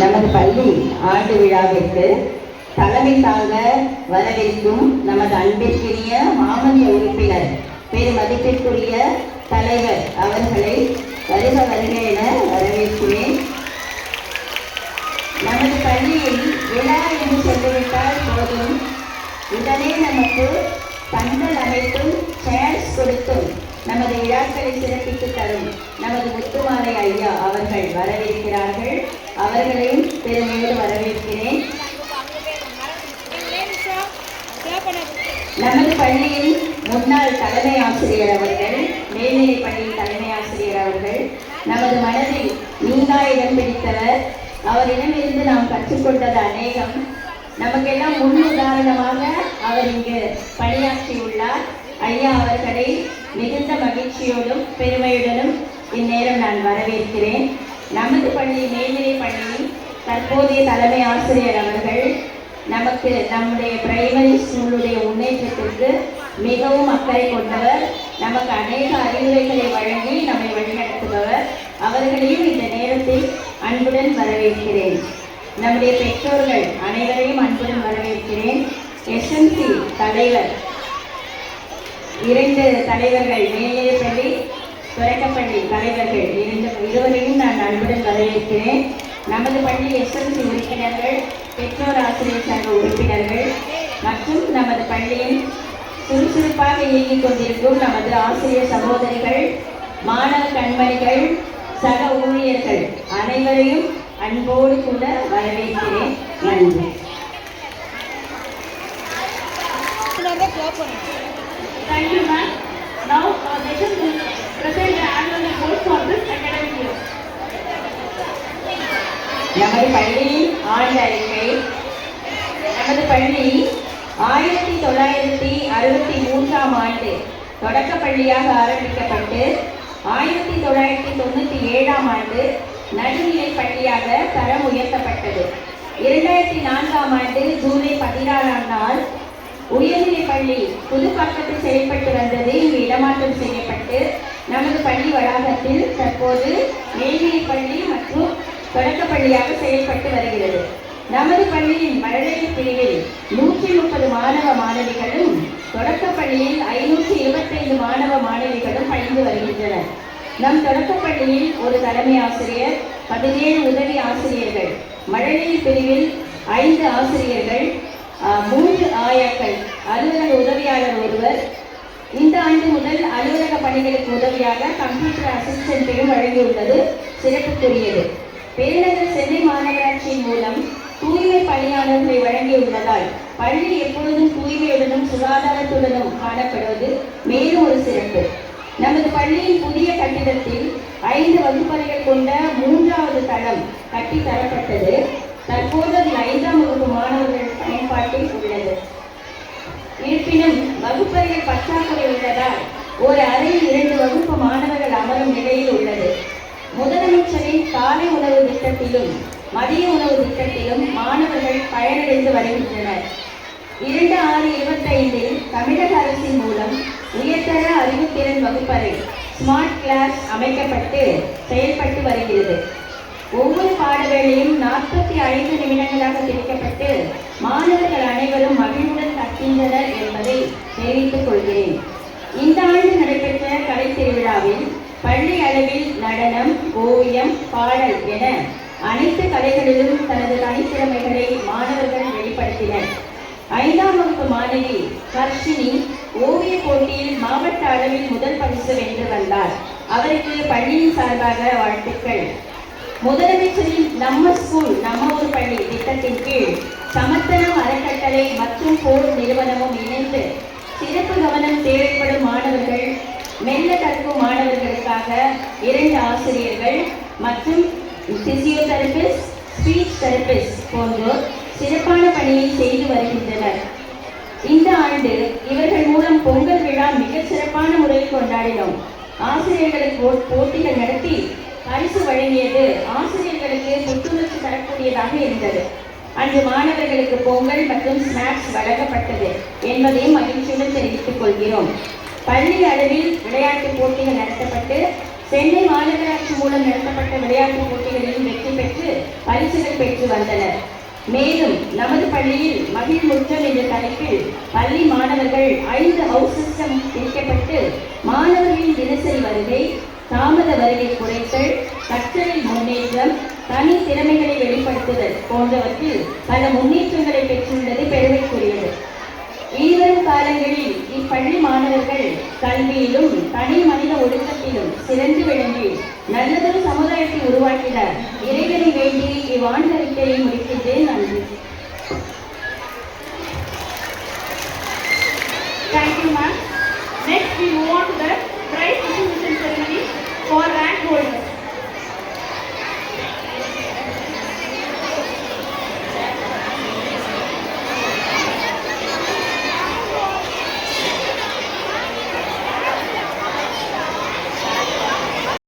நமது பள்ளி ஆண்டு விழாவிற்கு தலைமை தாங்க வரவேற்கும் நமது அன்பிற்குரிய மாமன்ற உறுப்பினர் பெருமதிப்பிற்குரிய தலைவர் அவர்களை வருக வருக என வரவேற்கிறேன். நமது பள்ளியில் விழா என்று சொல்லிவிட்டால் போதும் உடனே நமக்கு பந்தல் அமைத்தும் சேர்ஸ் கொடுத்தும் நமது விழாக்களை சிறப்பித்து தரும் நமது முத்துமாலை ஐயா அவர்கள் வரவேற்கிறார்கள். அவர்களையும் பெருமையோடு வரவேற்கிறேன். நமது பள்ளியின் முன்னாள் தலைமை ஆசிரியர் அவர்கள், மேல்நிலை பள்ளியின் தலைமை ஆசிரியர் அவர்கள் நமது மனதில் நீங்கா இடம் பிடித்தவர். அவரிடமிருந்து நாம் கற்றுக்கொண்டது அநேகம். நமக்கெல்லாம் முன் உதாரணமாக அவர் இங்கு பணியாற்றியுள்ளார். ஐயா அவர்களை மிகுந்த மகிழ்ச்சியோடும் பெருமையுடனும் இந்நேரம் நான் வரவேற்கிறேன். நமது பள்ளி மேல்நிலை பள்ளியின் தற்போதைய தலைமை ஆசிரியர் அவர்கள் நமக்கு நம்முடைய பிரைமரி ஸ்கூலுடைய முன்னேற்றத்திற்கு மிகவும் அக்கறை கொண்டவர். நமக்கு அநேக அறிவுரைகளை வழங்கி நம்மை வழிநடத்துபவர். அவர்களையும் இந்த நேரத்தில் அன்புடன் வரவேற்கிறேன். நம்முடைய பெற்றோர்கள் அனைவரையும் அன்புடன் வரவேற்கிறேன். எஸ்எம்சி தலைவர், 2 தலைவர்கள், மேல்நிலை பள்ளி தொடக்கப்பள்ளி தலைவர்கள் இருவரையும் நான் அன்புடன் வரவேற்கிறேன். நமது பள்ளி எஸ்எம்சி உறுப்பினர்கள், பெற்றோர் ஆசிரியர் சங்க உறுப்பினர்கள் மற்றும் நமது பள்ளியின் சுறுசுறுப்பாக இயங்கிக் கொண்டிருக்கும் நமது ஆசிரியர் சகோதரிகள், மாணவ கண்மணிகள், சக ஊழியர்கள் அனைவரையும் அன்போடு கூட வரவேற்கிறேன். நன்றி. Thank you, ma'am. Now, let us present the annual report for this academic year. நமது பள்ளியின் ஆண்டு அறிக்கை. நமது பள்ளி 1963ஆம் ஆண்டு தொடக்க பள்ளியாக ஆரம்பிக்கப்பட்டு 1997ஆம் ஆண்டு நடுநிலை பள்ளியாக தரம் உயர்த்தப்பட்டது. 2004ஆம் ஆண்டு ஜூலை 16ஆம் நாள் உயர்நிலை பள்ளி புதுப்பாக்கத்தில் செயல்பட்டு வந்தது இங்கு இடமாற்றம் செய்யப்பட்டு நமது பள்ளி வளாகத்தில் தற்போது மேல்நிலை பள்ளி மற்றும் தொடக்கப்பள்ளியாக செயல்பட்டு வருகிறது. நமது பள்ளியின் மழலையர் பிரிவில் 130 மாணவ மாணவிகளும் தொடக்கப்பள்ளியில் 525 மாணவ மாணவிகளும் பயின்று வருகின்றனர். நம் தொடக்கப்பள்ளியில் ஒரு தலைமை ஆசிரியர், 17 உதவி ஆசிரியர்கள், மழலையர் பிரிவில் 5 ஆசிரியர்கள், 3 ஆயாக்கள், அலுவலக உதவியாளர் ஒருவர். இந்த ஆண்டு முதல் அலுவலக பணிகளுக்கு உதவியாக கம்ப்யூட்டர் அசிஸ்டன்ட்டையும் வழங்கியுள்ளது சிறப்புக்குரியது. பெருநகர் சென்னை மாநகராட்சியின் மூலம் தூய்மை பணியாளர்களை வழங்கியுள்ளதால் பள்ளி எப்பொழுதும் தூய்மையுடனும் சுகாதாரத்துடனும் காணப்படுவது மேலும் ஒரு சிறப்பு. நமது பள்ளியின் புதிய கட்டிடத்தில் 5 வகுப்பறைகள் கொண்ட 3வது தளம் கட்டி தரப்பட்டது. தற்போது அதில் 5ஆம் வகுப்பு மாணவர்கள் பயன்பாட்டில் உள்ளது. இருப்பினும் வகுப்பறைகள் பற்றாக்குறை உள்ளதால் ஒரு அறையில் 2 வகுப்பு மாணவர்கள் அமரும் நிலையில் உள்ளது. முதலமைச்சரின் காலை உணவு திட்டத்திலும் மதிய உணவு திட்டத்திலும் மாணவர்கள் பயனடைந்து வருகின்றனர். 2625 தமிழக அரசின் மூலம் உயர்தர அறிவுத்திறன் வகுப்பறை ஸ்மார்ட் கிளாஸ் அமைக்கப்பட்டு செயல்பட்டு வருகிறது. ஒவ்வொரு பாடவேளையும் 45 நிமிடங்களாக பிரிக்கப்பட்டு மாணவர்கள் அனைவரும் மகிழ்வுடன் கற்கின்றனர் என்பதை தெரிவித்துக் கொள்கிறேன். இந்த ஆண்டு நடைபெற்ற கலை திருவிழாவில் பள்ளி அளவில் நடனம், ஓவியம், பாடல் என அனைத்து கலைகளிலும் தனது தனித்திறமைகளை மாணவர்கள் வெளிப்படுத்தினர். 5ஆம் வகுப்பு மாணவி ஹர்ஷினி ஓவிய போட்டியில் மாவட்ட அளவில் முதல் பரிசு வென்று வந்தார். அவருக்கு பள்ளியின் சார்பாக வாழ்த்துக்கள். முதலமைச்சரின் நம்ம ஸ்கூல் நம்ம ஒரு பள்ளி திட்டத்தின் கீழ் சமத்தனம் அறக்கட்டளை மற்றும் போர் நிறுவனமும் இணைந்து சிறப்பு கவனம் தேவைப்படும் மாணவர்கள், மெல்ல கற்கும் மாணவர்களுக்காக 2 ஆசிரியர்கள் மற்றும் பிசியோதெரபிஸ்ட், ஸ்பீச் தெரபிஸ்ட் போன்றோர் சிறப்பான பணியை செய்து வருகின்றனர். இந்த ஆண்டு இவர்கள் மூலம் பொங்கல் விழா மிக சிறப்பான முறையில் கொண்டாடினோம். ஆசிரியர்களுக்கு போட்டிகள் நடத்தி பரிசு வழங்கியது ஆசிரியர்களுக்கு புத்துணர்ச்சி தரக்கூடியதாக இருந்தது. அன்று மாணவர்களுக்கு பொங்கல் மற்றும் ஸ்நாக்ஸ் வழங்கப்பட்டது என்பதையும் மகிழ்ச்சியுடன் தெரிவித்துக் கொள்கிறோம். பள்ளி அளவில் விளையாட்டு போட்டிகள் நடத்தப்பட்டு சென்னை மாநகராட்சி மூலம் நடத்தப்பட்ட விளையாட்டுப் போட்டிகளில் வெற்றி பெற்று பரிசுகள் பெற்று வந்தனர். மேலும் நமது பள்ளியில் மகிழ் முற்றம் என்ற தலைப்பில் பள்ளி மாணவர்கள் 5 ஹவுஸ் சிஸ்டம் பிரிக்கப்பட்டு மாணவர்களின் தினசரி வருகை, தாமத வருகை குறைத்தல், கற்றலில் முன்னேற்றம், தனி திறமைகளை வெளிப்படுத்துதல் போன்றவற்றில் பல முன்னேற்றங்களை பெற்றுள்ளது பெருமைக்குரியது. இனிவரும் காலங்களில் இப்பள்ளி மாணவர்கள் கல்வியிலும் தனி மனித ஒழுக்கத்திலும் சிறந்து விளங்கி நல்லதொரு சமுதாயத்தை உருவாக்கினார். இறைவனை வேண்டி இவ்வாண்டறிக்கையை முடிக்கின்றேன். நன்றி. Thank you, ma'am. Next, we move on to